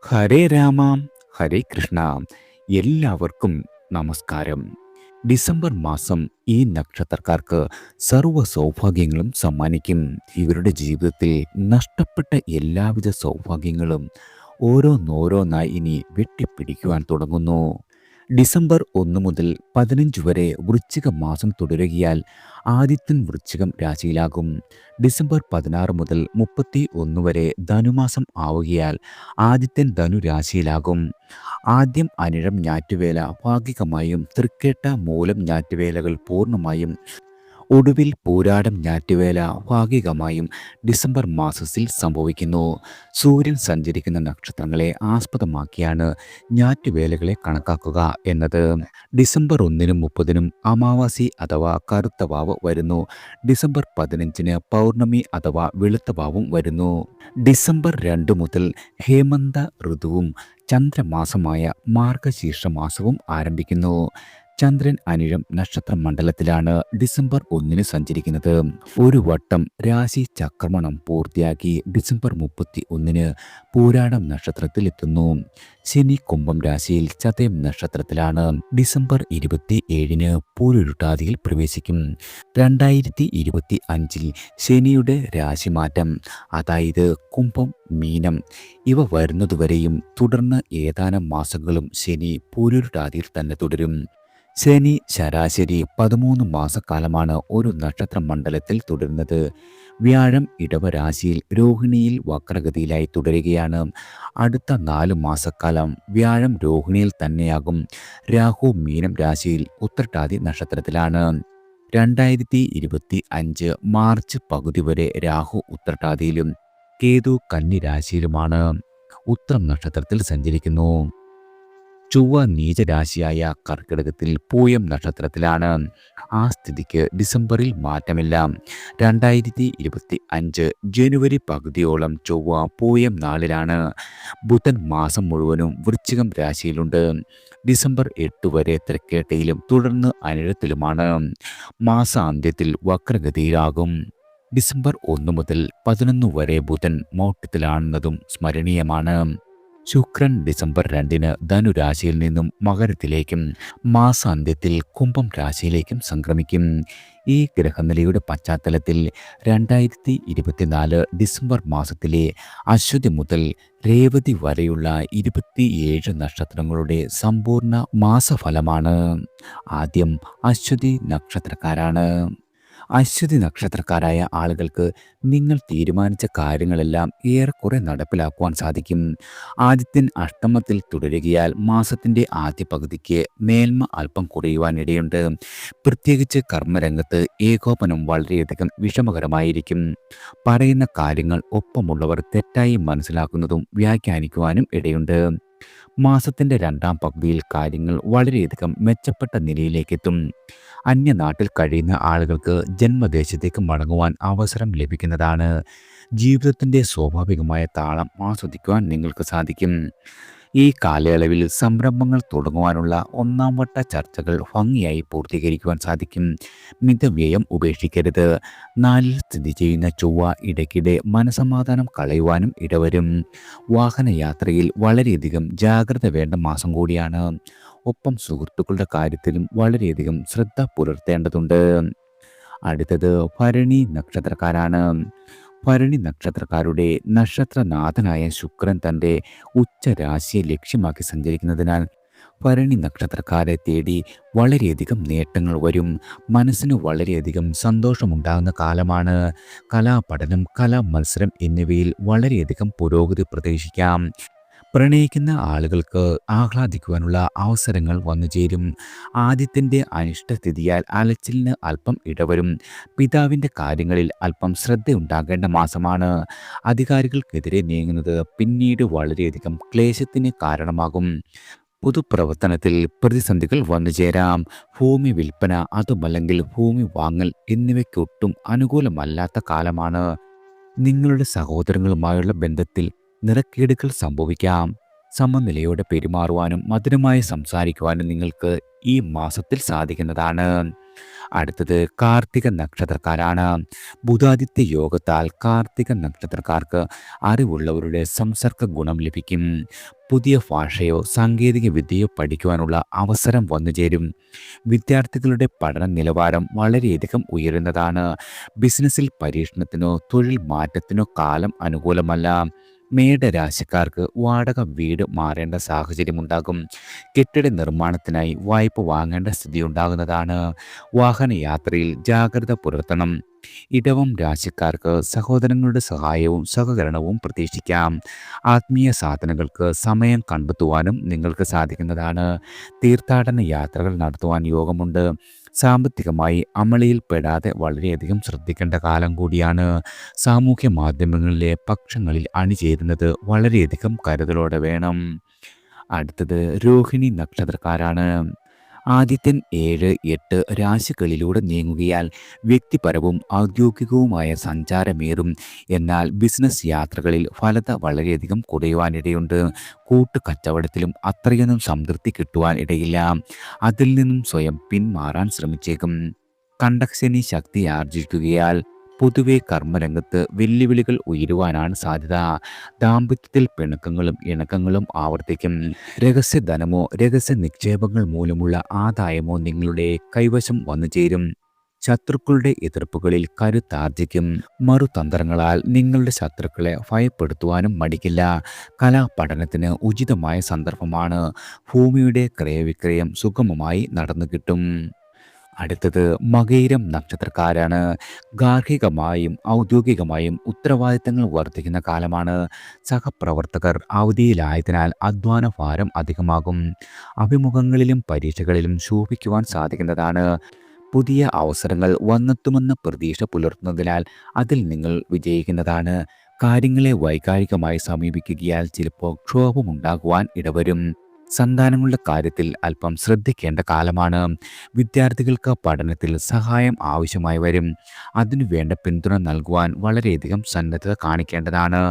ഹരേ രാമ ഹരേ കൃഷ്ണ. എല്ലാവർക്കും നമസ്കാരം. ഡിസംബർ മാസം ഈ നക്ഷത്രക്കാർക്ക് സർവ്വ സൗഭാഗ്യങ്ങളും സമ്മാനിക്കും. ഇവരുടെ ജീവിതത്തിൽ നഷ്ടപ്പെട്ട എല്ലാവിധ സൗഭാഗ്യങ്ങളും ഓരോന്നോരോന്നായി ഇനി വെട്ടിപ്പിടിക്കുവാൻ തുടങ്ങുന്നു. ഡിസംബർ 1 മുതൽ 15 വരെ വൃശ്ചിക മാസം തുടരുകയാൽ ആദിത്യൻ വൃശ്ചികം രാശിയിലാകും. ഡിസംബർ 16 മുതൽ 31 വരെ ധനുമാസം ആവുകയാൽ ആദിത്യൻ ധനു രാശിയിലാകും. ആദ്യം അനിഴം ഞാറ്റുവേല ഭാഗികമായും, തൃക്കേട്ട മൂലം ഞാറ്റുവേലകൾ പൂർണ്ണമായും, ഒടുവിൽ പൂരാടം ഞാറ്റുവേല ഭാഗികമായും ഡിസംബർ മാസത്തിൽ സംഭവിക്കുന്നു. സൂര്യൻ സഞ്ചരിക്കുന്ന നക്ഷത്രങ്ങളെ ആസ്പദമാക്കിയാണ് ഞാറ്റുവേലകളെ കണക്കാക്കുക എന്നത്. ഡിസംബർ 1-നും 30-നും അമാവാസി അഥവാ കറുത്ത വാവ് വരുന്നു. ഡിസംബർ 15-ന് പൗർണമി അഥവാ വെളുത്ത വാവും വരുന്നു. ഡിസംബർ 2 മുതൽ ഹേമന്ത ഋതുവും ചന്ദ്രമാസമായ മാർഗശീർഷ മാസവും ആരംഭിക്കുന്നു. ചന്ദ്രൻ അനിഴം നക്ഷത്ര മണ്ഡലത്തിലാണ് ഡിസംബർ 1-ന് സഞ്ചരിക്കുന്നത്. ഒരു വട്ടം രാശി ചക്രമണം പൂർത്തിയാക്കി ഡിസംബർ 31-ന് പൂരാടം നക്ഷത്രത്തിൽ എത്തുന്നു. ശനി കുംഭം രാശിയിൽ ചതയം നക്ഷത്രത്തിലാണ്. ഡിസംബർ 27-ന് പൂരുരുട്ടാതിയിൽ പ്രവേശിക്കും. 2025-ൽ ശനിയുടെ രാശിമാറ്റം, അതായത് കുംഭം, മീനം ഇവ വരുന്നതുവരെയും തുടർന്ന് ഏതാനും മാസങ്ങളും ശനി പൂരുരുട്ടാതിയിൽ തന്നെ തുടരും. ശനി ശരാശരി 13 മാസക്കാലമാണ് ഒരു നക്ഷത്ര മണ്ഡലത്തിൽ തുടരുന്നത്. വ്യാഴം ഇടവരാശിയിൽ രോഹിണിയിൽ വക്രഗതിയിലായി തുടരുകയാണ്. അടുത്ത 4 മാസക്കാലം വ്യാഴം രോഹിണിയിൽ തന്നെയാകും. രാഹു മീനം രാശിയിൽ ഉത്രട്ടാതി നക്ഷത്രത്തിലാണ്. 2025 മാർച്ച് പകുതി വരെ രാഹു ഉത്രട്ടാതിയിലും കേതു കന്നി രാശിയിലുമാണ്. ഉത്രം നക്ഷത്രത്തിൽ സഞ്ചരിക്കുന്നു. ചൊവ്വ നീചരാശിയായ കർക്കിടകത്തിൽ പൂയം നക്ഷത്രത്തിലാണ്. ആ സ്ഥിതിക്ക് ഡിസംബറിൽ മാറ്റമില്ല. 2025 ജനുവരി പകുതിയോളം ചൊവ്വ പൂയം നാളിലാണ്. ബുധൻ മാസം മുഴുവനും വൃശ്ചികം രാശിയിലുണ്ട്. ഡിസംബർ 8 വരെ തൃക്കേട്ടയിലും തുടർന്ന് അനിഴത്തിലുമാണ്. മാസാന്ത്യത്തിൽ വക്രഗതിയിലാകും. ഡിസംബർ 1 മുതൽ 11 വരെ ബുധൻ മോക്ഷത്തിലാണെന്നതും സ്മരണീയമാണ്. ശുക്രൻ ഡിസംബർ 2-ന് ധനുരാശിയിൽ നിന്നും മകരത്തിലേക്കും മാസാന്ത്യത്തിൽ കുംഭം രാശിയിലേക്കും സംക്രമിക്കും. ഈ ഗ്രഹനിലയുടെ പശ്ചാത്തലത്തിൽ 2024 ഡിസംബർ മാസത്തിലെ അശ്വതി മുതൽ രേവതി വരെയുള്ള 27 നക്ഷത്രങ്ങളുടെ സമ്പൂർണ്ണ മാസഫലമാണ്. ആദ്യം അശ്വതി നക്ഷത്രക്കാരാണ്. അശ്വതി നക്ഷത്രക്കാരായ ആളുകൾക്ക് നിങ്ങൾ തീരുമാനിച്ച കാര്യങ്ങളെല്ലാം ഏറെക്കുറെ നടപ്പിലാക്കുവാൻ സാധിക്കും. ആദിത്യൻ അഷ്ടമത്തിൽ തുടരുകയാൽ മാസത്തിൻ്റെ ആദ്യ പകുതിക്ക് മേന്മ അല്പം കുറയുവാനിടയുണ്ട്. പ്രത്യേകിച്ച് കർമ്മരംഗത്ത് ഏകോപനം വളരെയധികം വിഷമകരമായിരിക്കും. പറയുന്ന കാര്യങ്ങൾ ഒപ്പമുള്ളവർ തെറ്റായി മനസ്സിലാക്കുന്നതും വ്യാഖ്യാനിക്കുവാനും ഇടയുണ്ട്. മാസത്തിൻ്റെ 2ാം പകുതിയിൽ കാര്യങ്ങൾ വളരെയധികം മെച്ചപ്പെട്ട നിലയിലേക്കെത്തും. അന്യനാട്ടിൽ കഴിയുന്ന ആളുകൾക്ക് ജന്മദേശത്തേക്ക് മടങ്ങുവാൻ അവസരം ലഭിക്കുന്നതാണ്. ജീവിതത്തിൻ്റെ സ്വാഭാവികമായ താളം ആസ്വദിക്കുവാൻ നിങ്ങൾക്ക് സാധിക്കും. ഈ കാലയളവിൽ സംരംഭങ്ങൾ തുടങ്ങുവാനുള്ള 1-ാം വട്ട ചർച്ചകൾ ഭംഗിയായി പൂർത്തീകരിക്കുവാൻ സാധിക്കും. മിതവ്യയം ഉപേക്ഷിക്കരുത്. 4-ൽ സ്ഥിതി ചെയ്യുന്ന ചൊവ്വ ഇടയ്ക്കിടെ മനസമാധാനം കളയുവാനും ഇടവരും. വാഹനയാത്രയിൽ വളരെയധികം ജാഗ്രത വേണ്ട മാസം കൂടിയാണ്. ഒപ്പം സുഹൃത്തുക്കളുടെ കാര്യത്തിലും വളരെയധികം ശ്രദ്ധ പുലർത്തേണ്ടതുണ്ട്. അടുത്തത് ഭരണി നക്ഷത്രക്കാരാണ്. ഭരണി നക്ഷത്രക്കാരുടെ നക്ഷത്രനാഥനായ ശുക്രൻ തൻ്റെ ഉച്ചരാശിയെ ലക്ഷ്യമാക്കി സഞ്ചരിക്കുന്നതിനാൽ ഭരണി നക്ഷത്രക്കാരെ തേടി വളരെയധികം നേട്ടങ്ങൾ വരും. മനസ്സിന് വളരെയധികം സന്തോഷമുണ്ടാകുന്ന കാലമാണ്. കലാപഠനം, കലാമത്സരം എന്നിവയിൽ വളരെയധികം പുരോഗതി പ്രതീക്ഷിക്കാം. പ്രണയിക്കുന്ന ആളുകൾക്ക് ആഹ്ലാദിക്കുവാനുള്ള അവസരങ്ങൾ വന്നുചേരും. ആദിത്യൻ്റെ അനിഷ്ടസ്ഥിതിയാൽ അലച്ചിലിന് അല്പം ഇടവരും. പിതാവിൻ്റെ കാര്യങ്ങളിൽ അല്പം ശ്രദ്ധയുണ്ടാകേണ്ട മാസമാണ്. അധികാരികൾക്കെതിരെ നീങ്ങുന്നത് പിന്നീട് വളരെയധികം ക്ലേശത്തിന് കാരണമാകും. പൊതുപ്രവർത്തനത്തിൽ പ്രതിസന്ധികൾ വന്നുചേരാം. ഭൂമി വിൽപ്പന, അതുമല്ലെങ്കിൽ ഭൂമി വാങ്ങൽ എന്നിവയ്ക്കൊട്ടും അനുകൂലമല്ലാത്ത കാലമാണ്. നിങ്ങളുടെ സഹോദരങ്ങളുമായുള്ള ബന്ധത്തിൽ നിറക്കേടുകൾ സംഭവിക്കാം. സമനിലയോടെ പെരുമാറുവാനും മധുരമായി സംസാരിക്കുവാനും നിങ്ങൾക്ക് ഈ മാസത്തിൽ സാധിക്കുന്നതാണ്. അടുത്തത് കാർത്തിക നക്ഷത്രക്കാരാണ്. ബുധാദിത്യ യോഗത്താൽ കാർത്തിക നക്ഷത്രക്കാർക്ക് അറിവുള്ളവരുടെ സംസർഗ ഗുണം ലഭിക്കും. പുതിയ ഭാഷയോ സാങ്കേതിക വിദ്യയോ പഠിക്കുവാനുള്ള അവസരം വന്നുചേരും. വിദ്യാർത്ഥികളുടെ പഠന നിലവാരം വളരെയധികം ഉയരുന്നതാണ്. ബിസിനസ്സിൽ പരീക്ഷണത്തിനോ തൊഴിൽ മാറ്റത്തിനോ കാലം അനുകൂലമല്ല. മേടരാശിക്കാർക്ക് വാടക വീട് മാറേണ്ട സാഹചര്യമുണ്ടാകും. കെട്ടിട നിർമ്മാണത്തിനായി വായ്പ വാങ്ങേണ്ട സ്ഥിതി ഉണ്ടാകുന്നതാണ്. വാഹനയാത്രയിൽ ജാഗ്രത പുലർത്തണം. ഇടവം രാശിക്കാർക്ക് സഹോദരങ്ങളുടെ സഹായവും സഹകരണവും പ്രതീക്ഷിക്കാം. ആത്മീയ സാധനങ്ങൾക്ക് സമയം കണ്ടെത്തുവാനും നിങ്ങൾക്ക് സാധിക്കുന്നതാണ്. തീർത്ഥാടന യാത്രകൾ നടത്തുവാൻ യോഗമുണ്ട്. സാമ്പത്തികമായി അമളിയിൽ പെടാതെ വളരെയധികം ശ്രദ്ധിക്കേണ്ട കാലം കൂടിയാണ്. സാമൂഹ്യ മാധ്യമങ്ങളിലെ പക്ഷങ്ങളിൽ അണിചേരുന്നത് വളരെയധികം കരുതലോടെ വേണം. അടുത്തത് രോഹിണി നക്ഷത്രക്കാരാണ്. ആദിത്യൻ 7, 8 രാശികളിലൂടെ നീങ്ങുകയാൽ വ്യക്തിപരവും ഔദ്യോഗികവുമായ സഞ്ചാരമേറും. എന്നാൽ ബിസിനസ് യാത്രകളിൽ ഫലത വളരെയധികം കുറയുവാനിടയുണ്ട്. കൂട്ടുകച്ചവടത്തിലും അത്രയൊന്നും സംതൃപ്തി കിട്ടുവാൻ ഇടയില്ല. അതിൽ നിന്നും സ്വയം പിന്മാറാൻ ശ്രമിച്ചേക്കും. കണ്ടകശനി ശക്തി ആർജിക്കുകയാൽ പൊതുവെ കർമ്മരംഗത്ത് വെല്ലുവിളികൾ ഉയരുവാനാണ് സാധ്യത. ദാമ്പത്യത്തിൽ പിണക്കങ്ങളും ഇണക്കങ്ങളും ആവർത്തിക്കും. രഹസ്യധനമോ രഹസ്യ നിക്ഷേപങ്ങൾ മൂലമുള്ള ആദായമോ നിങ്ങളുടെ കൈവശം വന്നു ചേരും. ശത്രുക്കളുടെ എതിർപ്പുകളിൽ കരുത്താർജിക്കും. മറുതന്ത്രങ്ങളാൽ നിങ്ങളുടെ ശത്രുക്കളെ ഭയപ്പെടുത്തുവാനും മടിക്കില്ല. കലാപഠനത്തിന് ഉചിതമായ സന്ദർഭമാണ്. ഭൂമിയുടെ ക്രയവിക്രയം സുഗമമായി നടന്നു കിട്ടും. അടുത്തത് മകയിരം നക്ഷത്രക്കാരാണ്. ഗാർഹികമായും ഔദ്യോഗികമായും ഉത്തരവാദിത്തങ്ങൾ വർദ്ധിക്കുന്ന കാലമാണ്. സഹപ്രവർത്തകർ അവധിയിലായതിനാൽ അധ്വാന ഭാരം അധികമാകും. അഭിമുഖങ്ങളിലും പരീക്ഷകളിലും ശോഭിക്കുവാൻ സാധിക്കുന്നതാണ്. പുതിയ അവസരങ്ങൾ വന്നെത്തുമെന്ന പ്രതീക്ഷ പുലർത്തുന്നതിനാൽ അതിൽ നിങ്ങൾ വിജയിക്കുന്നതാണ്. കാര്യങ്ങളെ വൈകാരികമായി സമീപിക്കുകയാൽ ചിലപ്പോൾ ക്ഷോഭമുണ്ടാകുവാൻ ഇടവരും. സന്താനങ്ങളുടെ കാര്യത്തിൽ അല്പം ശ്രദ്ധിക്കേണ്ട കാലമാണ്. വിദ്യാർത്ഥികൾക്ക് പഠനത്തിൽ സഹായം ആവശ്യമായി വരും. അതിനു വേണ്ട പിന്തുണ നൽകുവാൻ വളരെയധികം സന്നദ്ധത കാണിക്കേണ്ടതാണ്.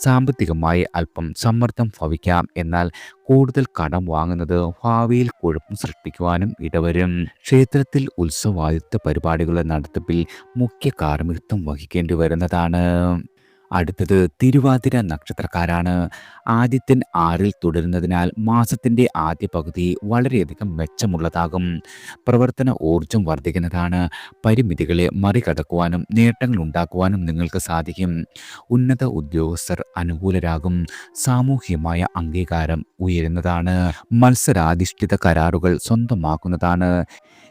സാമ്പത്തികമായി അല്പം സമ്മർദ്ദം ഭവിക്കാം. എന്നാൽ കൂടുതൽ കടം വാങ്ങുന്നത് ഭാവിയിൽ കുഴപ്പം സൃഷ്ടിക്കുവാനും ഇടവരും. ക്ഷേത്രത്തിൽ ഉത്സവാദിത്യ പരിപാടികളുടെ നടത്തിപ്പിൽ മുഖ്യ കാർമ്മികത്വം വഹിക്കേണ്ടി വരുന്നതാണ്. അടുത്തത് തിരുവാതിര നക്ഷത്രക്കാരാണ്. ആദിത്യൻ 6-ൽ തുടരുന്നതിനാൽ മാസത്തിൻ്റെ ആദ്യ പകുതി വളരെയധികം മെച്ചമുള്ളതാകും. പ്രവർത്തന ഊർജം വർദ്ധിക്കുന്നതാണ്. പരിമിതികളെ മറികടക്കുവാനും നേട്ടങ്ങൾ ഉണ്ടാക്കുവാനും നിങ്ങൾക്ക് സാധിക്കും. ഉന്നത ഉദ്യോഗസ്ഥർ അനുകൂലരാകും. സാമൂഹികമായ അംഗീകാരം ഉയരുന്നതാണ്. മത്സരാധിഷ്ഠിത കരാറുകൾ സ്വന്തമാക്കുന്നതാണ്.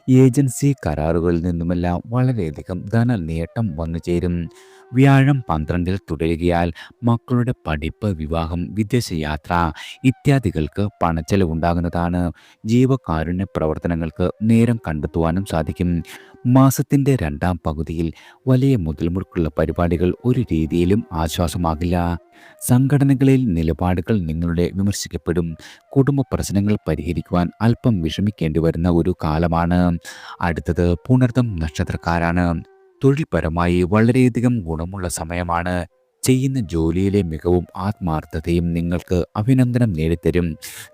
ഏജൻസി കരാറുകളിൽ നിന്നുമെല്ലാം വളരെയധികം ധനനേട്ടം വന്നു ചേരും. വ്യാഴം 12-ൽ തുടരുകയാൽ മക്കളുടെ പഠിപ്പ്, വിവാഹം, വിദേശയാത്ര ഇത്യാദികൾക്ക് പണച്ചെലവുണ്ടാകുന്നതാണ്. ജീവകാരുണ്യ പ്രവർത്തനങ്ങൾക്ക് നേരം കണ്ടെത്തുവാനും സാധിക്കും. മാസത്തിൻ്റെ 2-ാം പകുതിയിൽ വലിയ മുതൽമുടക്കുള്ള പരിപാടികൾ ഒരു രീതിയിലും ആശ്വാസമാകില്ല. സംഘടനകളിൽ നിലപാടുകൾ നിങ്ങളുടെ വിമർശിക്കപ്പെടും. കുടുംബ പ്രശ്നങ്ങൾ പരിഹരിക്കുവാൻ അല്പം വിഷമിക്കേണ്ടി വരുന്ന ഒരു കാലമാണ്. അടുത്തത് പുണർതം നക്ഷത്രക്കാരാണ്. തൊഴിൽപരമായി വളരെയധികം ഗുണമുള്ള സമയമാണ്. ചെയ്യുന്ന ജോലിയിലെ മികവും ആത്മാർത്ഥതയും നിങ്ങൾക്ക് അഭിനന്ദനം നേടിത്തരും.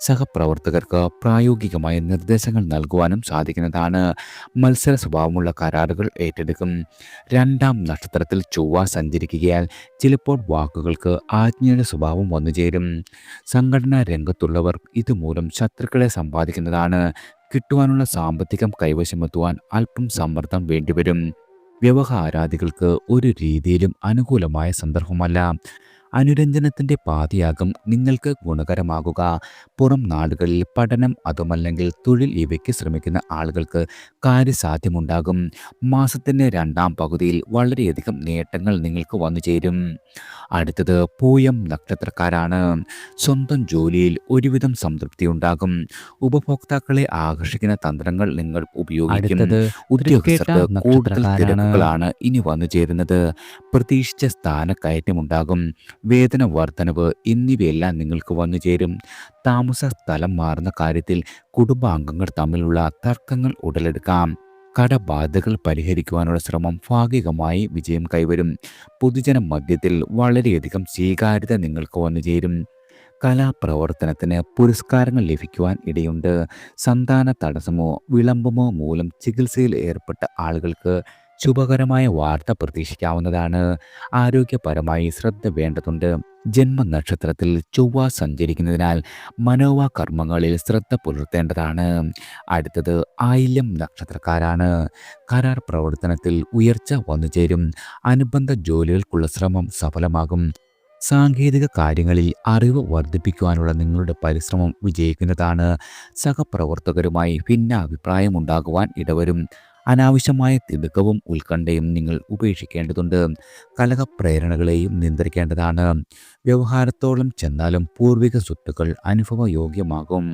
സഹപ്രവർത്തകർക്ക് പ്രായോഗികമായ നിർദ്ദേശങ്ങൾ നൽകുവാനും സാധിക്കുന്നതാണ്. മത്സര സ്വഭാവമുള്ള കരാറുകൾ ഏറ്റെടുക്കും. 2-ാം നക്ഷത്രത്തിൽ ചൊവ്വ സഞ്ചരിക്കുകയാൽ ചിലപ്പോൾ വാക്കുകൾക്ക് ആജ്ഞയുടെ സ്വഭാവം വന്നുചേരും. സംഘടനാ രംഗത്തുള്ളവർ ഇതുമൂലം ശത്രുക്കളെ സമ്പാദിക്കുന്നതാണ്. കിട്ടുവാനുള്ള സാമ്പത്തികം കൈവശമെത്തുവാൻ അല്പം സമ്മർദ്ദം വേണ്ടിവരും. വ്യവഹാരാദികൾക്ക് ഒരു രീതിയിലും അനുകൂലമായ സന്ദർഭമല്ല. അനുരഞ്ജനത്തിൻ്റെ പാതയാകും നിങ്ങൾക്ക് ഗുണകരമാകുക. പുറം നാടുകളിൽ പഠനം അതുമല്ലെങ്കിൽ തൊഴിൽ ഇവയ്ക്ക് ശ്രമിക്കുന്ന ആളുകൾക്ക് കാര്യസാധ്യമുണ്ടാകും. മാസത്തിൻ്റെ 2-ാം പകുതിയിൽ വളരെയധികം നേട്ടങ്ങൾ നിങ്ങൾക്ക് വന്നു ചേരും. അടുത്തത് പൂയം നക്ഷത്രക്കാരാണ്. സ്വന്തം ജോലിയിൽ ഒരുവിധം സംതൃപ്തി ഉണ്ടാകും. ഉപഭോക്താക്കളെ ആകർഷിക്കുന്ന തന്ത്രങ്ങൾ നിങ്ങൾ ഉപയോഗിക്കും. ഉദ്യോഗസ്ഥർക്ക് കൂടുതൽ തിരക്കുകളാണ് ഇനി വന്നു ചേരുന്നത്. പ്രതീക്ഷിച്ച സ്ഥാനക്കയറ്റമുണ്ടാകും. വേതന വർധനവ് എന്നിവയെല്ലാം നിങ്ങൾക്ക് വന്നു ചേരും. താമസ സ്ഥലം മാറുന്ന കാര്യത്തിൽ കുടുംബാംഗങ്ങൾ തമ്മിലുള്ള തർക്കങ്ങൾ ഉടലെടുക്കാം. കടബാധകൾ പരിഹരിക്കുവാനുള്ള ശ്രമം ഭാഗികമായി വിജയം കൈവരും. പൊതുജന മധ്യത്തിൽ വളരെയധികം സ്വീകാര്യത നിങ്ങൾക്ക് വന്നു ചേരും. കലാപ്രവർത്തനത്തിന് പുരസ്കാരങ്ങൾ ലഭിക്കുവാൻ ഇടയുണ്ട്. സന്താന തടസ്സമോ വിളംബമോ മൂലം ചികിത്സയിൽ ഏർപ്പെട്ട ആളുകൾക്ക് ശുഭകരമായ വാർത്ത പ്രതീക്ഷിക്കാവുന്നതാണ്. ആരോഗ്യപരമായി ശ്രദ്ധ വേണ്ടതുണ്ട്. ജന്മനക്ഷത്രത്തിൽ ചൊവ്വ സഞ്ചരിക്കുന്നതിനാൽ മനോവാകർമ്മങ്ങളിൽ ശ്രദ്ധ പുലർത്തേണ്ടതാണ്. അടുത്തത് ആയില്യം നക്ഷത്രക്കാരാണ്. കരാർ പ്രവർത്തനത്തിൽ ഉയർച്ച വന്നുചേരും. അനുബന്ധ ജോലികൾക്കുള്ള ശ്രമം സഫലമാകും. സാങ്കേതിക കാര്യങ്ങളിൽ അറിവ് വർദ്ധിപ്പിക്കുവാനുള്ള നിങ്ങളുടെ പരിശ്രമം വിജയിക്കുന്നതാണ്. സഹപ്രവർത്തകരുമായി ഭിന്നാഭിപ്രായമുണ്ടാകുവാൻ ഇടവരും. അനാവശ്യമായ തിടുക്കവും ഉത്കണ്ഠയും നിങ്ങൾ ഉപേക്ഷിക്കേണ്ടതുണ്ട്. കലഹപ്രേരണകളെയും നിയന്ത്രിക്കേണ്ടതാണ്. വ്യവഹാരത്തോളം ചെന്നാലും പൂർവിക സ്വത്തുക്കൾ അനുഭവയോഗ്യമാകും.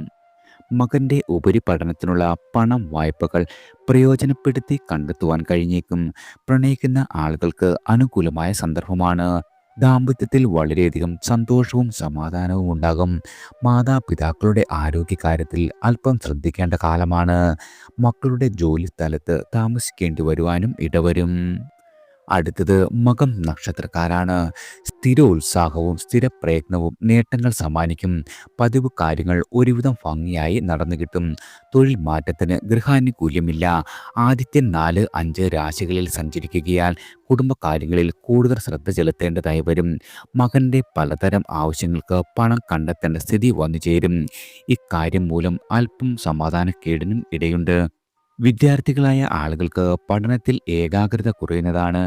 മകൻ്റെ ഉപരിപഠനത്തിനുള്ള പണം വായ്പകൾ പ്രയോജനപ്പെടുത്തി കണ്ടെത്തുവാൻ കഴിഞ്ഞേക്കും. പ്രണയിക്കുന്ന ആളുകൾക്ക് അനുകൂലമായ സന്ദർഭമാണ്. ദാമ്പത്യത്തിൽ വളരെയധികം സന്തോഷവും സമാധാനവും ഉണ്ടാകും. മാതാപിതാക്കളുടെ ആരോഗ്യകാര്യത്തിൽ അല്പം ശ്രദ്ധിക്കേണ്ട കാലമാണ്. മക്കളുടെ ജോലി സ്ഥലത്ത് താമസിക്കേണ്ടി വരുവാനും ഇടവരും. അടുത്തത് മകം നക്ഷത്രക്കാരാണ്. സ്ഥിരോത്സാഹവും സ്ഥിരപ്രയത്നവും നേട്ടങ്ങൾ സമ്മാനിക്കും. പതിവ് കാര്യങ്ങൾ ഒരുവിധം ഭംഗിയായി നടന്നു കിട്ടും. തൊഴിൽ മാറ്റത്തിന് ഗൃഹാനുകൂല്യമില്ല. ആദിത്യൻ 4, 5 രാശികളിൽ സഞ്ചരിക്കുകയാൽ കുടുംബകാര്യങ്ങളിൽ കൂടുതൽ ശ്രദ്ധ ചെലുത്തേണ്ടതായി വരും. മകൻ്റെ പലതരം ആവശ്യങ്ങൾക്ക് പണം കണ്ടെത്തേണ്ട സ്ഥിതി വന്നു ചേരും. ഇക്കാര്യം മൂലം അല്പം സമാധാനക്കേടിനും ഇടയുണ്ട്. വിദ്യാർത്ഥികളായ ആളുകൾക്ക് പഠനത്തിൽ ഏകാഗ്രത കുറയുന്നതാണ്.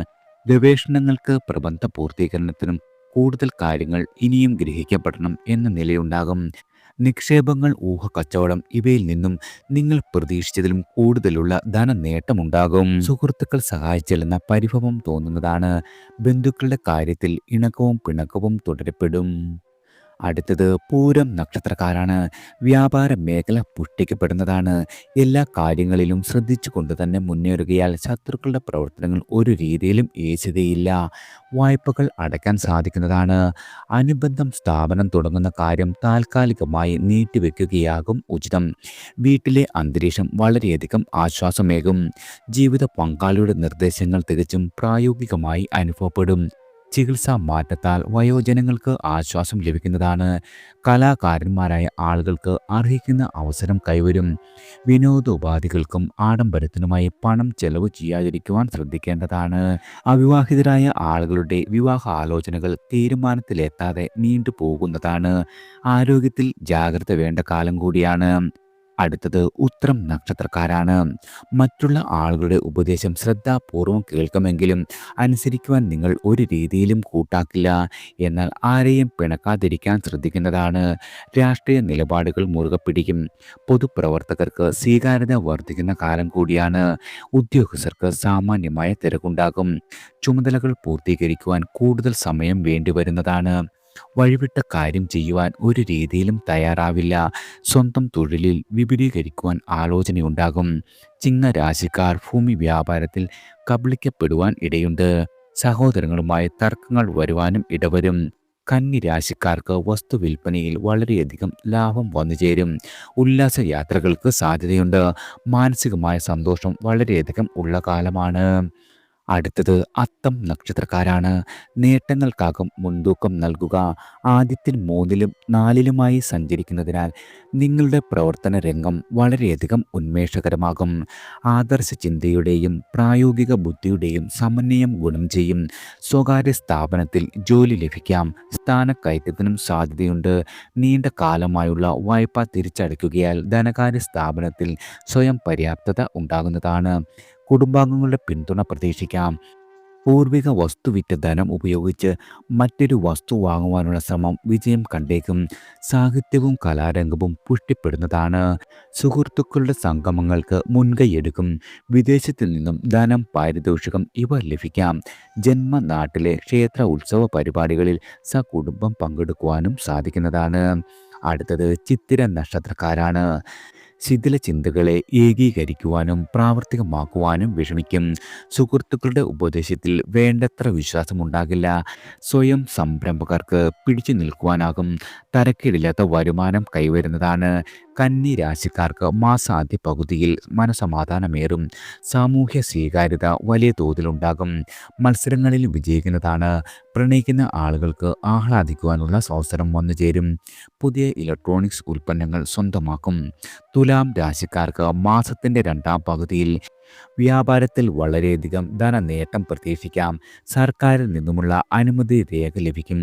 ഗവേഷണങ്ങൾക്ക് പ്രബന്ധ പൂർത്തീകരണത്തിനും കൂടുതൽ കാര്യങ്ങൾ ഇനിയും ഗ്രഹിക്കപ്പെടണം എന്ന നിലയുണ്ടാകും. നിക്ഷേപങ്ങൾ, ഊഹക്കച്ചവടം ഇവയിൽ നിന്നും നിങ്ങൾ പ്രതീക്ഷിച്ചതിലും കൂടുതലുള്ള ധനനേട്ടമുണ്ടാകും. സുഹൃത്തുക്കൾ സഹായിച്ചില്ലെന്ന പരിഭവം തോന്നുന്നതാണ്. ബന്ധുക്കളുടെ കാര്യത്തിൽ ഇണക്കവും പിണക്കവും തുടരപ്പെടും. അടുത്തത് പൂരം നക്ഷത്രക്കാരാണ്. വ്യാപാര മേഖല പുഷ്ടിക്കപ്പെടുന്നതാണ്. എല്ലാ കാര്യങ്ങളിലും ശ്രദ്ധിച്ചു കൊണ്ട് തന്നെ മുന്നേറുകയാൽ ശത്രുക്കളുടെ പ്രവർത്തനങ്ങൾ ഒരു രീതിയിലും ഏശുകയില്ല. വായ്പകൾ അടയ്ക്കാൻ സാധിക്കുന്നതാണ്. അനുബന്ധം സ്ഥാപനം തുടങ്ങുന്ന കാര്യം താൽക്കാലികമായി നീട്ടിവെക്കുകയാകും ഉചിതം. വീട്ടിലെ അന്തരീക്ഷം വളരെയധികം ആശ്വാസമേകും. ജീവിത പങ്കാളിയുടെ നിർദ്ദേശങ്ങൾ തികച്ചും പ്രായോഗികമായി അനുഭവപ്പെടും. ചികിത്സാ മാറ്റത്താൽ വയോജനങ്ങൾക്ക് ആശ്വാസം ലഭിക്കുന്നതാണ്. കലാകാരന്മാരായ ആളുകൾക്ക് അർഹിക്കുന്ന അവസരം കൈവരും. വിനോദോപാധികൾക്കും ആഡംബരത്തിനുമായി പണം ചെലവ് ചെയ്യാതിരിക്കുവാൻ ശ്രദ്ധിക്കേണ്ടതാണ്. അവിവാഹിതരായ ആളുകളുടെ വിവാഹ ആലോചനകൾ തീരുമാനത്തിലെത്താതെ നീണ്ടുപോകുന്നതാണ്. ആരോഗ്യത്തിൽ ജാഗ്രത വേണ്ട കാലം കൂടിയാണ്. അടുത്തത് ഉത്രം നക്ഷത്രക്കാരാണ്. മറ്റുള്ള ആളുകളുടെ ഉപദേശം ശ്രദ്ധാപൂർവം കേൾക്കുമെങ്കിലും അനുസരിക്കുവാൻ നിങ്ങൾ ഒരു രീതിയിലും കൂട്ടാക്കില്ല. എന്നാൽ ആരെയും പിണക്കാതിരിക്കാൻ ശ്രദ്ധിക്കുന്നതാണ്. രാഷ്ട്രീയ നിലപാടുകൾ മുറുകെ പിടിക്കും. പൊതുപ്രവർത്തകർക്ക് സ്വീകാര്യത വർദ്ധിക്കുന്ന കാലം കൂടിയാണ്. ഉദ്യോഗസ്ഥർക്ക് സാമാന്യമായ തിരക്കുണ്ടാകും. ചുമതലകൾ പൂർത്തീകരിക്കുവാൻ കൂടുതൽ സമയം വേണ്ടിവരുന്നതാണ്. വഴിവിട്ട കാര്യം ചെയ്യുവാൻ ഒരു രീതിയിലും തയ്യാറാവില്ല. സ്വന്തം തൊഴിലിൽ വിപുലീകരിക്കുവാൻ ആലോചനയുണ്ടാകും. ചിങ്ങരാശിക്കാർ ഭൂമി വ്യാപാരത്തിൽ കബളിക്കപ്പെടുവാൻ ഇടയുണ്ട്. സഹോദരങ്ങളുമായി തർക്കങ്ങൾ വരുവാനും ഇടവരും. കന്നി രാശിക്കാർക്ക് വസ്തു വിൽപ്പനയിൽ വളരെയധികം ലാഭം വന്നുചേരും. ഉല്ലാസയാത്രകൾക്ക് സാധ്യതയുണ്ട്. മാനസികമായ സന്തോഷം വളരെയധികം ഉള്ള കാലമാണ്. അടുത്തത് അത്തം നക്ഷത്രക്കാരാണ്. നേട്ടങ്ങൾക്കാകും മുൻതൂക്കം നൽകുക. ആദ്യത്തിൽ 3-ലും 4-ലുമായി സഞ്ചരിക്കുന്നതിനാൽ നിങ്ങളുടെ പ്രവർത്തന രംഗം വളരെയധികം ഉന്മേഷകരമാകും. ആദർശ ചിന്തയുടെയും പ്രായോഗിക ബുദ്ധിയുടെയും സമന്വയം ഗുണം ചെയ്യും. സ്വകാര്യ സ്ഥാപനത്തിൽ ജോലി ലഭിക്കാം. സ്ഥാനക്കയറ്റത്തിനും സാധ്യതയുണ്ട്. നീണ്ട കാലമായുള്ള വായ്പ തിരിച്ചടയ്ക്കുകയാൽ ധനകാര്യ സ്ഥാപനത്തിൽ സ്വയം പര്യാപ്തത ഉണ്ടാകുന്നതാണ്. കുടുംബാംഗങ്ങളുടെ പിന്തുണ പ്രതീക്ഷിക്കാം. പൂർവിക വസ്തു വിറ്റ ധനം ഉപയോഗിച്ച് മറ്റൊരു വസ്തു വാങ്ങുവാനുള്ള ശ്രമം വിജയം കണ്ടേക്കും. സാഹിത്യവും കലാരംഗവും പുഷ്ടിപ്പെടുന്നതാണ്. സുഹൃത്തുക്കളുടെ സംഗമങ്ങൾക്ക് മുൻകൈയെടുക്കും. വിദേശത്തിൽ നിന്നും ധനം, പാരിതോഷികം ഇവ ലഭിക്കാം. ജന്മനാട്ടിലെ ക്ഷേത്ര ഉത്സവ പരിപാടികളിൽ സകുടുംബം പങ്കെടുക്കുവാനും സാധിക്കുന്നതാണ്. അടുത്തത് ചിത്തിര നക്ഷത്രക്കാരാണ്. ശിഥില ചിന്തകളെ ഏകീകരിക്കുവാനും പ്രാവർത്തികമാക്കുവാനും വിഷമിക്കും. സുഹൃത്തുക്കളുടെ ഉപദേശത്തിൽ വേണ്ടത്ര വിശ്വാസമുണ്ടാകില്ല. സ്വയം സംരംഭകർക്ക് പിടിച്ചു നിൽക്കുവാനാകും. തരക്കേടില്ലാത്ത വരുമാനം കൈവരുന്നതാണ്. കന്നി രാശിക്കാർക്ക് മാസാദ്യ പകുതിയിൽ മനസമാധാനമേറും. സാമൂഹ്യ സ്വീകാര്യത വലിയ തോതിലുണ്ടാകും. മത്സരങ്ങളിൽ വിജയിക്കുന്നതാണ്. പ്രണയിക്കുന്ന ആളുകൾക്ക് ആഹ്ലാദിക്കുവാനുള്ള അവസരം വന്നുചേരും. പുതിയ ഇലക്ട്രോണിക്സ് ഉൽപ്പന്നങ്ങൾ സ്വന്തമാക്കും. തുലാം രാശിക്കാർക്ക് മാസത്തിൻ്റെ രണ്ടാം പകുതിയിൽ വ്യാപാരത്തിൽ വളരെയധികം ധനനേട്ടം പ്രതീക്ഷിക്കാം. സർക്കാരിൽ നിന്നുമുള്ള അനുമതി രേഖ ലഭിക്കും.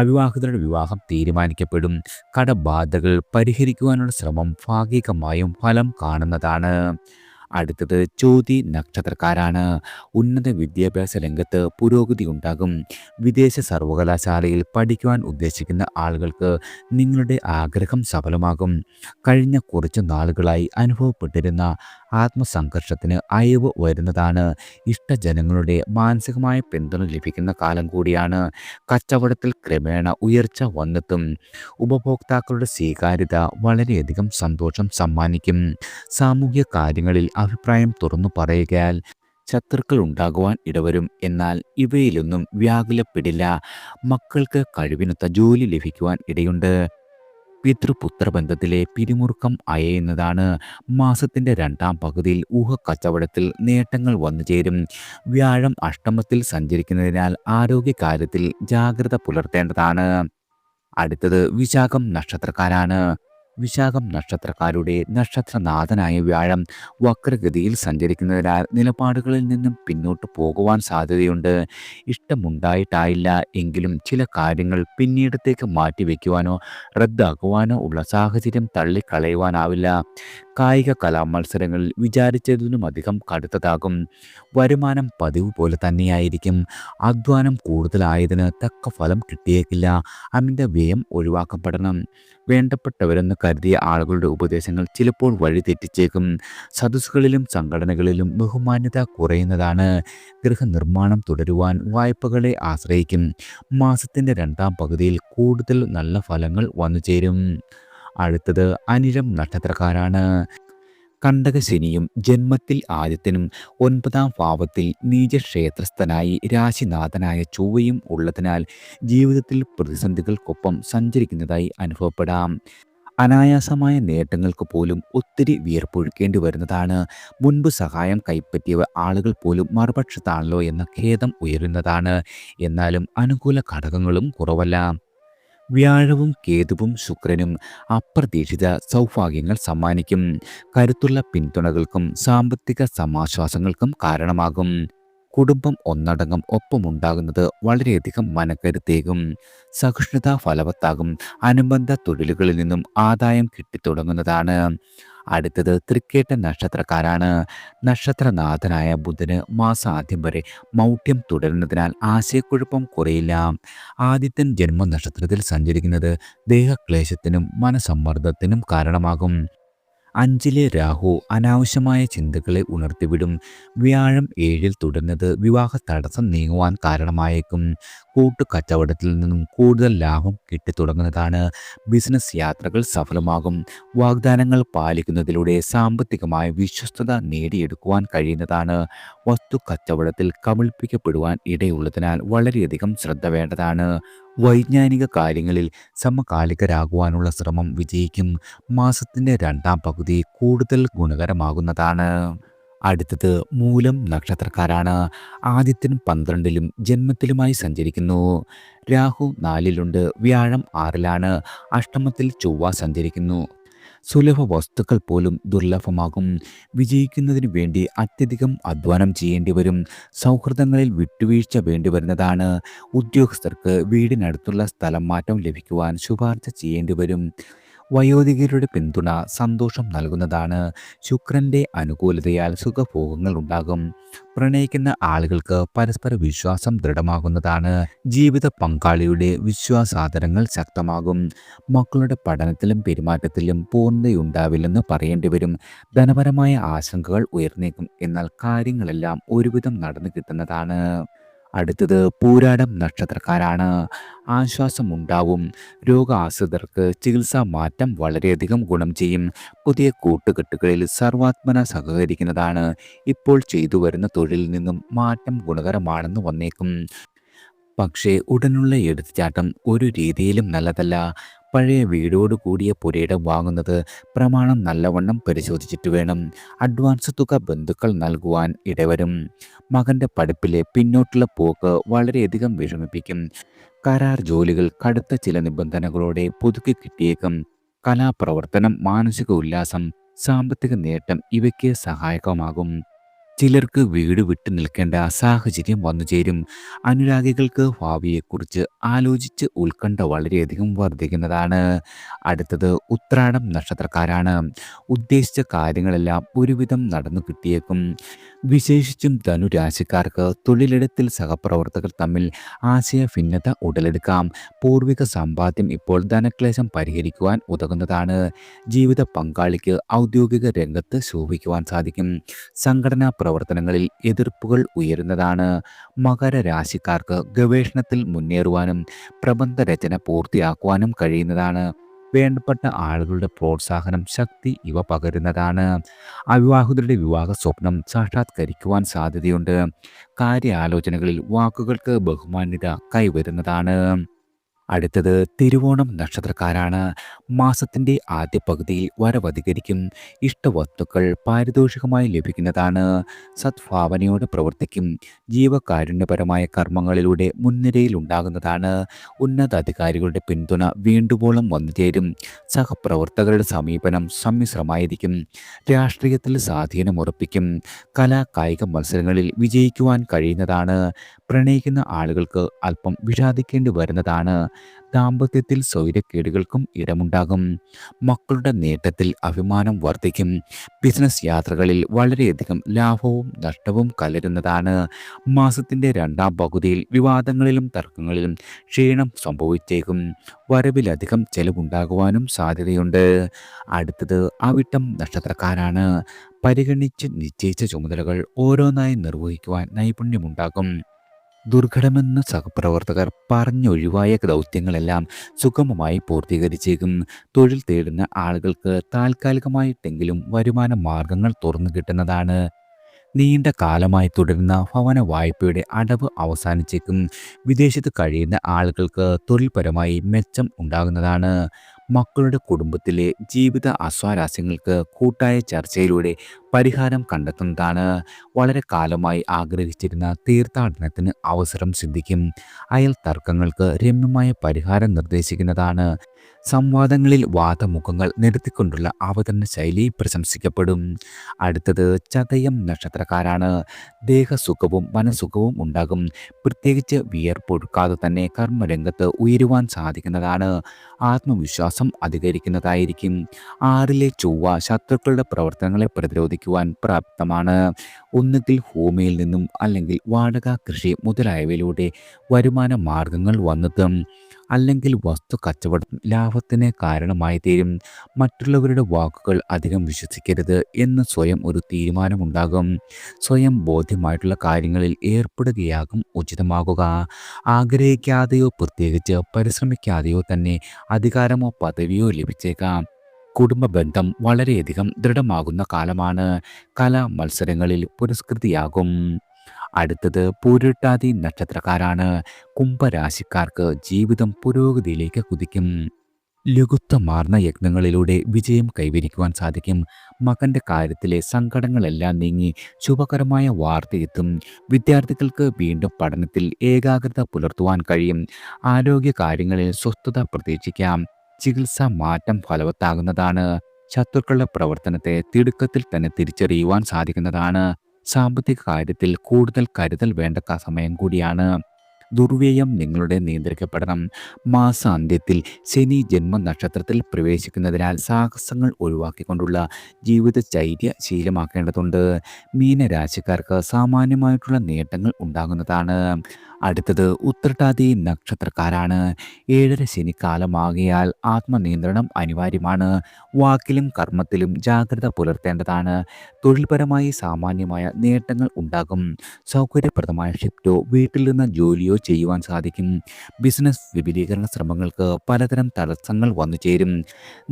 അവിവാഹിതരുടെ വിവാഹം തീരുമാനിക്കപ്പെടും. കടബാധകൾ പരിഹരിക്കുവാനുള്ള ശ്രമം ഭാഗികമായും ഫലം കാണുന്നതാണ്. അടുത്തത് ചോതി നക്ഷത്രക്കാരാണ്. ഉന്നത വിദ്യാഭ്യാസ രംഗത്ത് പുരോഗതി ഉണ്ടാകും. വിദേശ സർവകലാശാലയിൽ പഠിക്കുവാൻ ഉദ്ദേശിക്കുന്ന ആളുകൾക്ക് നിങ്ങളുടെ ആഗ്രഹം സഫലമാകും. കഴിഞ്ഞ കുറച്ച് നാളുകളായി അനുഭവപ്പെട്ടിരുന്ന ആത്മസംഘർഷത്തിന് അയവ് വരുന്നതാണ്. ഇഷ്ടജനങ്ങളുടെ മാനസികമായ പിന്തുണ ലഭിക്കുന്ന കാലം കൂടിയാണ്. കച്ചവടത്തിൽ ക്രമേണ ഉയർച്ച വന്നെത്തും. ഉപഭോക്താക്കളുടെ സ്വീകാര്യത വളരെയധികം സന്തോഷം സമ്മാനിക്കും. സാമൂഹ്യ കാര്യങ്ങളിൽ അഭിപ്രായം തുറന്നു പറയുകയാൽ ശത്രുക്കൾ ഉണ്ടാകുവാൻ ഇടവരും. എന്നാൽ ഇവയിലൊന്നും വ്യാകുലപ്പെടില്ല. മക്കൾക്ക് കഴിവിനൊത്ത ജോലി ലഭിക്കുവാൻ ഇടയുണ്ട്. പിതൃപുത്ര ബന്ധത്തിലെ പിരിമുറുക്കം അയയുന്നതാണ്. മാസത്തിൻ്റെ രണ്ടാം പകുതിയിൽ ഊഹക്കച്ചവടത്തിൽ നേട്ടങ്ങൾ വന്നുചേരും. വ്യാഴം അഷ്ടമത്തിൽ സഞ്ചരിക്കുന്നതിനാൽ ആരോഗ്യകാര്യത്തിൽ ജാഗ്രത പുലർത്തേണ്ടതാണ്. അടുത്തത് വിശാഖം നക്ഷത്രക്കാരാണ്. വിശാഖം നക്ഷത്രക്കാരുടെ നക്ഷത്രനാഥനായ വ്യാഴം വക്രഗതിയിൽ സഞ്ചരിക്കുന്നതിനാൽ നിലപാടുകളിൽ നിന്നും പിന്നോട്ട് പോകുവാൻ സാധ്യതയുണ്ട്. ഇഷ്ടമുണ്ടായിട്ടായില്ല എങ്കിലും ചില കാര്യങ്ങൾ പിന്നീടത്തേക്ക് മാറ്റിവെക്കുവാനോ റദ്ദാക്കുവാനോ ഉള്ള സാഹചര്യം തള്ളിക്കളയുവാനാവില്ല. കായിക കലാമത്സരങ്ങളിൽ വിചാരിച്ചതിനുമധികം കടുത്തതാകും. വരുമാനം പതിവ് പോലെ തന്നെയായിരിക്കും. അധ്വാനം കൂടുതലായതിന് തക്ക ഫലം കിട്ടിയേക്കില്ല. അമിത വ്യയം ഒഴിവാക്കപ്പെടണം. വേണ്ടപ്പെട്ടവരെന്ന് കരുതിയ ആളുകളുടെ ഉപദേശങ്ങൾ ചിലപ്പോൾ വഴിതെറ്റിച്ചേക്കും. സദസ്സുകളിലും സംഘടനകളിലും ബഹുമാന്യത കുറയുന്നതാണ്. ഗൃഹനിർമ്മാണം തുടരുവാൻ വായ്പകളെ ആശ്രയിക്കും. മാസത്തിൻ്റെ രണ്ടാം പകുതിയിൽ കൂടുതൽ നല്ല ഫലങ്ങൾ വന്നുചേരും. അടുത്തത് അനിഴം നക്ഷത്രക്കാരാണ്. കണ്ടകശനിയും ജന്മത്തിൽ ആദിത്യനും 9ാം ഭാവത്തിൽ നീചക്ഷേത്രസ്ഥനായി രാശിനാഥനായ ചൊവ്വയും ഉള്ളതിനാൽ ജീവിതത്തിൽ പ്രതിസന്ധികൾക്കൊപ്പം സഞ്ചരിക്കുന്നതായി അനുഭവപ്പെടാം. അനായാസമായ നേട്ടങ്ങൾക്ക് പോലും ഒത്തിരി വിയർപ്പൊഴുക്കേണ്ടി വരുന്നതാണ്. മുൻപ് സഹായം കൈപ്പറ്റിയ ആളുകൾ പോലും മറുപക്ഷത്താണല്ലോ എന്ന ഖേദം ഉയരുന്നതാണ്. എന്നാലും അനുകൂല ഘടകങ്ങളും കുറവല്ല. വ്യാഴവും കേതുവും ശുക്രനും അപ്രതീക്ഷിത സൗഭാഗ്യങ്ങൾ സമ്മാനിക്കും. കരുത്തുള്ള പിന്തുണകൾക്കും സാമ്പത്തിക സമാശ്വാസങ്ങൾക്കും കാരണമാകും. കുടുംബം ഒന്നടങ്കം ഒപ്പമുണ്ടാകുന്നത് വളരെയധികം മനക്കരുത്തേകും. സഹിഷ്ണുത ഫലവത്താകും. അനുബന്ധ തൊഴിലുകളിൽ നിന്നും ആദായം കിട്ടിത്തുടങ്ങുന്നതാണ്. അടുത്തത് തൃക്കേട്ട നക്ഷത്രക്കാരാണ്. നക്ഷത്രനാഥനായ ബുധന് മാസാദ്യം വരെ മൗഢ്യം തുടരുന്നതിനാൽ ആശയക്കുഴപ്പം കുറയില്ല. ആദിത്യൻ ജന്മനക്ഷത്രത്തിൽ സഞ്ചരിക്കുന്നത് ദേഹക്ലേശത്തിനും മനസമ്മർദ്ദത്തിനും കാരണമാകും. 5ലെ രാഹു അനാവശ്യമായ ചിന്തകളെ ഉണർത്തിവിടും. വ്യാഴം 7ൽ തുടരുന്നത് വിവാഹ തടസ്സം നീങ്ങുവാൻ കാരണമായേക്കും. കൂട്ടുകച്ചവടത്തിൽ നിന്നും കൂടുതൽ ലാഭം കിട്ടിത്തുടങ്ങുന്നതാണ്. ബിസിനസ് യാത്രകൾ സഫലമാകും. വാഗ്ദാനങ്ങൾ പാലിക്കുന്നതിലൂടെ സാമ്പത്തികമായ വിശ്വസ്തത നേടിയെടുക്കുവാൻ കഴിയുന്നതാണ്. വസ്തു കച്ചവടത്തിൽ കബളിപ്പിക്കപ്പെടുവാൻ ഇടയുള്ളതിനാൽ വളരെയധികം ശ്രദ്ധ വേണ്ടതാണ്. വൈജ്ഞാനിക കാര്യങ്ങളിൽ സമകാലികരാകുവാനുള്ള ശ്രമം വിജയിക്കും. മാസത്തിൻ്റെ രണ്ടാം പകുതി കൂടുതൽ ഗുണകരമാകുന്നതാണ്. അടുത്തത് മൂലം നക്ഷത്രക്കാരാണ്. ആദിത്യൻ 12ലും ജന്മത്തിലുമായി സഞ്ചരിക്കുന്നു. രാഹു 4ലുണ്ട്. വ്യാഴം 6ലാണ്. അഷ്ടമത്തിൽ ചൊവ്വ സഞ്ചരിക്കുന്നു. സുലഭ വസ്തുക്കൾ പോലും ദുർലഭമാകും. വിജയിക്കുന്നതിനു വേണ്ടി അത്യധികം അധ്വാനം ചെയ്യേണ്ടി വരും. സൗഹൃദങ്ങളിൽ വിട്ടുവീഴ്ച വേണ്ടിവരുന്നതാണ്. ഉദ്യോഗസ്ഥർക്ക് വീടിനടുത്തുള്ള സ്ഥലം മാറ്റം ലഭിക്കുവാൻ ശുപാർശ ചെയ്യേണ്ടി വരും. വയോധികരുടെ പിന്തുണ സന്തോഷം നൽകുന്നതാണ്. ശുക്രൻ്റെ അനുകൂലതയാൽ സുഖഭോഗങ്ങൾ ഉണ്ടാകും. പ്രണയിക്കുന്ന ആളുകൾക്ക് പരസ്പര വിശ്വാസം ദൃഢമാകുന്നതാണ്. ജീവിത പങ്കാളിയുടെ വിശ്വാസാദരങ്ങൾ ശക്തമാകും. മക്കളുടെ പഠനത്തിലും പെരുമാറ്റത്തിലും പൂർണ്ണതയുണ്ടാവില്ലെന്ന് പറയേണ്ടി വരും. ധനപരമായ ആശങ്കകൾ ഉയർന്നേക്കും. എന്നാൽ കാര്യങ്ങളെല്ലാം ഒരുവിധം നടന്നു കിട്ടുന്നതാണ്. അടുത്തത് പൂരാടം നക്ഷത്രക്കാരാണ്. ആശ്വാസമുണ്ടാവും. രോഗാശ്രിതർക്ക് ചികിത്സാ മാറ്റം വളരെയധികം ഗുണം ചെയ്യും. പുതിയ കൂട്ടുകെട്ടുകളിൽ സർവാത്മന സഹകരിക്കുന്നതാണ്. ഇപ്പോൾ ചെയ്തു വരുന്ന തൊഴിലിൽ നിന്നും മാറ്റം ഗുണകരമാണെന്ന് വന്നേക്കും. പക്ഷേ ഉടനുള്ള എടുത്തുചാട്ടം ഒരു രീതിയിലും നല്ലതല്ല. പഴയ വീടോട് കൂടിയ പുരയിടം വാങ്ങുന്നത് പ്രമാണം നല്ലവണ്ണം പരിശോധിച്ചിട്ട് വേണം. അഡ്വാൻസ് തുക ബന്ധുക്കൾ നൽകുവാൻ ഇടവരും. മകൻ്റെ പഠിപ്പിലെ പിന്നോട്ടുള്ള പോക്ക് വളരെയധികം വിഷമിപ്പിക്കും. കരാർ ജോലികൾ കടുത്ത ചില നിബന്ധനകളോടെ പുതുക്കി കിട്ടിയേക്കും. കലാപ്രവർത്തനം, മാനസിക ഉല്ലാസം, സാമ്പത്തിക നേട്ടം ഇവയ്ക്ക് സഹായകമാകും. ചിലർക്ക് വീട് വിട്ടു നിൽക്കേണ്ട സാഹചര്യം വന്നു ചേരും. അനുരാഗികൾക്ക് ഭാവിയെക്കുറിച്ച് ആലോചിച്ച് ഉത്കണ്ഠ വളരെയധികം വർദ്ധിക്കുന്നതാണ്. അടുത്തത് ഉത്രാടം നക്ഷത്രക്കാരാണ്. ഉദ്ദേശിച്ച കാര്യങ്ങളെല്ലാം ഒരുവിധം നടന്നു കിട്ടിയേക്കും. വിശേഷിച്ചും ധനുരാശിക്കാർക്ക് തൊഴിലിടത്തിൽ സഹപ്രവർത്തകർ തമ്മിൽ ആശയഭിന്നത ഉടലെടുക്കാം. പൂർവിക സമ്പാദ്യം ഇപ്പോൾ ധനക്ലേശം പരിഹരിക്കുവാൻ ഉതകുന്നതാണ്. ജീവിത പങ്കാളിക്ക് ഔദ്യോഗിക രംഗത്ത് ശോഭിക്കുവാൻ സാധിക്കും. സംഘടനാ പ്രവർത്തനങ്ങളിൽ എതിർപ്പുകൾ ഉയരുന്നതാണ്. മകരരാശിക്കാർക്ക് ഗവേഷണത്തിൽ മുന്നേറുവാനും പ്രബന്ധരചന പൂർത്തിയാക്കുവാനും കഴിയുന്നതാണ്. വേണ്ടപ്പെട്ട ആളുകളുടെ പ്രോത്സാഹനം, ശക്തി ഇവ പകരുന്നതാണ്. അവിവാഹിതരുടെ വിവാഹ സ്വപ്നം സാക്ഷാത്കരിക്കുവാൻ സാധ്യതയുണ്ട്. കാര്യാലോചനകളിൽ വാക്കുകൾക്ക് ബഹുമാന്യത കൈവരുന്നതാണ്. അടുത്തത് തിരുവോണം നക്ഷത്രക്കാരാണ്. മാസത്തിൻ്റെ ആദ്യ പകുതിയിൽ വരവധികരിക്കും. ഇഷ്ടവസ്തുക്കൾ പാരിതോഷികമായി ലഭിക്കുന്നതാണ്. സദ്ഭാവനയോടെ പ്രവർത്തിക്കും. ജീവകാരുണ്യപരമായ കർമ്മങ്ങളിലൂടെ മുൻനിരയിൽ ഉണ്ടാകുന്നതാണ്. ഉന്നതാധികാരികളുടെ പിന്തുണ വീണ്ടുവോളം വന്നുചേരും. സഹപ്രവർത്തകരുടെ സമീപനം സമ്മിശ്രമായിരിക്കും. രാഷ്ട്രീയത്തിൽ സ്വാധീനമുറപ്പിക്കും. കലാ കായിക മത്സരങ്ങളിൽ വിജയിക്കുവാൻ കഴിയുന്നതാണ്. പ്രണയിക്കുന്ന ആളുകൾക്ക് അല്പം വിഷാദിക്കേണ്ടി വരുന്നതാണ്. ദാമ്പത്യത്തിൽ സ്വൈരക്കേടുകൾക്കും ഇടമുണ്ടാകും. മക്കളുടെ നേട്ടത്തിൽ അഭിമാനം വർദ്ധിക്കും. ബിസിനസ് യാത്രകളിൽ വളരെയധികം ലാഭവും നഷ്ടവും കലരുന്നതാണ്. മാസത്തിൻ്റെ രണ്ടാം പകുതിയിൽ വിവാദങ്ങളിലും തർക്കങ്ങളിലും ക്ഷീണം സംഭവിച്ചേക്കും. വരവിലധികം ചെലവുണ്ടാകുവാനും സാധ്യതയുണ്ട്. അടുത്തത് അവിട്ടം നക്ഷത്രക്കാരാണ്. പരിഗണിച്ച് നിശ്ചയിച്ച ചുമതലകൾ ഓരോന്നായി നിർവഹിക്കുവാൻ നൈപുണ്യമുണ്ടാകും. ദുർഘടമെന്ന് സഹപ്രവർത്തകർ പറഞ്ഞൊഴിവായ ദൗത്യങ്ങളെല്ലാം സുഗമമായി പൂർത്തീകരിച്ചേക്കും. തൊഴിൽ തേടുന്ന ആളുകൾക്ക് താൽക്കാലികമായിട്ടെങ്കിലും വരുമാന മാർഗങ്ങൾ തുറന്നു കിട്ടുന്നതാണ്. നീണ്ട കാലമായി തുടരുന്ന ഭവന വായ്പയുടെ അടവ് അവസാനിച്ചേക്കും. വിദേശത്ത് കഴിയുന്ന ആളുകൾക്ക് തൊഴിൽപരമായി മെച്ചം ഉണ്ടാകുന്നതാണ്. മക്കളുടെ കുടുംബത്തിലെ ജീവിത അസ്വാരസ്യങ്ങൾക്ക് കൂട്ടായ ചർച്ചയിലൂടെ പരിഹാരം കണ്ടെത്തുന്നതാണ്. വളരെ കാലമായി ആഗ്രഹിച്ചിരുന്ന തീർത്ഥാടനത്തിന് അവസരം സിദ്ധിക്കും. അയൽ തർക്കങ്ങൾക്ക് രമ്യമായ പരിഹാരം നിർദ്ദേശിക്കുന്നതാണ്. സംവാദങ്ങളിൽ വാദമുഖങ്ങൾ നിരത്തിക്കൊണ്ടുള്ള അവതരണ ശൈലി പ്രശംസിക്കപ്പെടും. അടുത്തത് ചതയം നക്ഷത്രക്കാരാണ്. ദേഹസുഖവും മനസുഖവും ഉണ്ടാകും. പ്രത്യേകിച്ച് വിയർപ്പൊടുക്കാതെ തന്നെ കർമ്മരംഗത്ത് ഉയരുവാൻ സാധിക്കുന്നതാണ്. ആത്മവിശ്വാസം അധികരിക്കുന്നതായിരിക്കും. 6-ലെ ചൊവ്വ ശത്രുക്കളുടെ പ്രവർത്തനങ്ങളെ പ്രതിരോധിക്കുവാൻ പ്രാപ്തമാണ്. ഒന്നുകിൽ ഭൂമിയിൽ നിന്നും അല്ലെങ്കിൽ വാടക, കൃഷി മുതലായവയിലൂടെ വരുമാന മാർഗങ്ങൾ വന്നെത്തും. അല്ലെങ്കിൽ വസ്തു കച്ചവടം ലാഭത്തിന് കാരണമായി തീരും. മറ്റുള്ളവരുടെ വാക്കുകൾ അധികം വിശ്വസിക്കരുത് എന്ന് സ്വയം ഒരു തീരുമാനമുണ്ടാകും. സ്വയം ബോധ്യമായിട്ടുള്ള കാര്യങ്ങളിൽ ഏർപ്പെടുകയാകും ഉചിതമാകുക. ആഗ്രഹിക്കാതെയോ പ്രത്യേകിച്ച് പരിശ്രമിക്കാതെയോ തന്നെ അധികാരമോ പദവിയോ ലഭിച്ചേക്കാം. കുടുംബ ബന്ധം വളരെയധികം ദൃഢമാകുന്ന കാലമാണ്. കലാ മത്സരങ്ങളിൽ പുരസ്കൃതിയാകും. അടുത്തത് പൂരുരുട്ടാതി നക്ഷത്രക്കാരാണ്. കുംഭരാശിക്കാർക്ക് ജീവിതം പുരോഗതിയിലേക്ക് കുതിക്കും. ലഘുത്വമാർന്ന യത്നങ്ങളിലൂടെ വിജയം കൈവരിക്കുവാൻ സാധിക്കും. മകൻ്റെ കാര്യത്തിലെ സങ്കടങ്ങളെല്ലാം നീങ്ങി ശുഭകരമായ വാർത്തയെത്തും. വിദ്യാർത്ഥികൾക്ക് വീണ്ടും പഠനത്തിൽ ഏകാഗ്രത പുലർത്തുവാൻ കഴിയും. ആരോഗ്യ കാര്യങ്ങളിൽ സ്വസ്ഥത പ്രതീക്ഷിക്കാം. ചികിത്സാ മാറ്റം ഫലവത്താകുന്നതാണ്. ശത്രുക്കളുടെ പ്രവർത്തനത്തെ തിടുക്കത്തിൽ തന്നെ തിരിച്ചറിയുവാൻ സാധിക്കുന്നതാണ്. സാമ്പത്തിക കാര്യത്തിൽ കൂടുതൽ കരുതൽ വേണ്ട സമയം കൂടിയാണ്. ദുർവ്യയം നിങ്ങളുടെ നിയന്ത്രിക്കപ്പെടണം. മാസാന്ത്യത്തിൽ ശനി ജന്മനക്ഷത്രത്തിൽ പ്രവേശിക്കുന്നതിനാൽ സാഹസങ്ങൾ ഒഴിവാക്കിക്കൊണ്ടുള്ള ജീവിതചര്യ ശീലമാക്കേണ്ടതുണ്ട്. മീനരാശിക്കാർക്ക് സാമാന്യമായിട്ടുള്ള നേട്ടങ്ങൾ ഉണ്ടാകുന്നതാണ്. അടുത്തത് ഉത്രട്ടാതി നക്ഷത്രക്കാരാണ്. ഏഴര ശനിക്കാലമാകയാൽ ആത്മനിയന്ത്രണം അനിവാര്യമാണ്. വാക്കിലും കർമ്മത്തിലും ജാഗ്രത പുലർത്തേണ്ടതാണ്. തൊഴിൽപരമായി സാമാന്യമായ നേട്ടങ്ങൾ ഉണ്ടാകും. സൗകര്യപ്രദമായ ഷിഫ്റ്റോ വീട്ടിൽ നിന്ന് ജോലിയോ ചെയ്യുവാൻ സാധിക്കും. ബിസിനസ് വിപുലീകരണ ശ്രമങ്ങൾക്ക് പലതരം തടസ്സങ്ങൾ വന്നു ചേരും.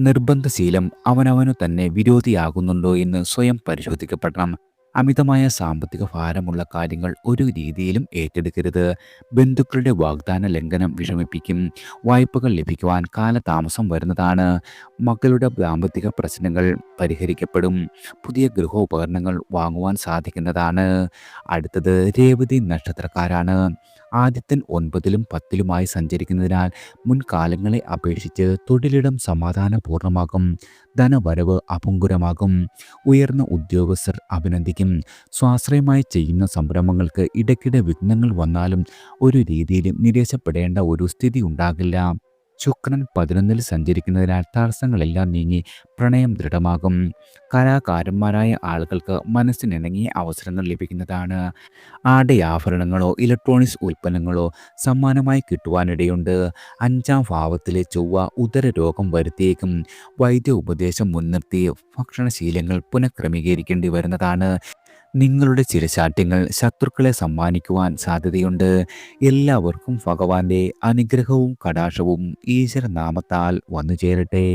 നിർബന്ധശീലം അവനവനു തന്നെ വിരോധിയാകുന്നുണ്ടോ എന്ന് സ്വയം പരിശോധിക്കപ്പെടണം. അമിതമായ സാമ്പത്തിക ഭാരമുള്ള കാര്യങ്ങൾ ഒരു രീതിയിലും ഏറ്റെടുക്കരുത്. ബന്ധുക്കളുടെ വാഗ്ദാന ലംഘനം വിഷമിപ്പിക്കും. വായ്പകൾ ലഭിക്കുവാൻ കാലതാമസം വരുന്നതാണ്. മക്കളുടെ ദാമ്പത്തിക പ്രശ്നങ്ങൾ പരിഹരിക്കപ്പെടും. പുതിയ ഗൃഹോപകരണങ്ങൾ വാങ്ങുവാൻ സാധിക്കുന്നതാണ്. അടുത്തത് രേവതി നക്ഷത്രക്കാരാണ്. ആദിത്യൻ 9ലും 10ലുമായി സഞ്ചരിക്കുന്നതിനാൽ മുൻകാലങ്ങളെ അപേക്ഷിച്ച് തൊഴിലിടം സമാധാനപൂർണ്ണമാകും. ധനവരവ് അപങ്കുരമാകും. ഉയർന്ന ഉദ്യോഗസ്ഥർ അഭിനന്ദിക്കും. സ്വാശ്രയമായി ചെയ്യുന്ന സംരംഭങ്ങൾക്ക് ഇടയ്ക്കിടെ വിഘ്നങ്ങൾ വന്നാലും ഒരു രീതിയിലും നിരാശപ്പെടേണ്ട ഒരു സ്ഥിതി ഉണ്ടാകില്ല. ശുക്രൻ 11ൽ സഞ്ചരിക്കുന്നതിനാൽ തടസ്സങ്ങളെല്ലാം നീങ്ങി പ്രണയം ദൃഢമാകും. കലാകാരന്മാരായ ആളുകൾക്ക് മനസ്സിനിണങ്ങിയ അവസരങ്ങൾ ലഭിക്കുന്നതാണ്. ആഭരണങ്ങളോ ഇലക്ട്രോണിക്സ് ഉൽപ്പന്നങ്ങളോ സമ്മാനമായി കിട്ടുവാനിടയുണ്ട്. 5ാം ഭാവത്തിലെ ചൊവ്വ ഉദരരോഗം വരുത്തിയേക്കും. വൈദ്യ ഉപദേശം മുൻനിർത്തി ഭക്ഷണശീലങ്ങൾ പുനഃക്രമീകരിക്കേണ്ടി വരുന്നതാണ്. നിങ്ങളുടെ ചിരശാഠ്യങ്ങൾ ശത്രുക്കളെ സമ്മാനിക്കുവാൻ സാധ്യതയുണ്ട്. എല്ലാവർക്കും ഭഗവാന്റെ അനുഗ്രഹവും കടാക്ഷവും ഈശ്വരനാമത്താൽ വന്നു ചേരട്ടെ.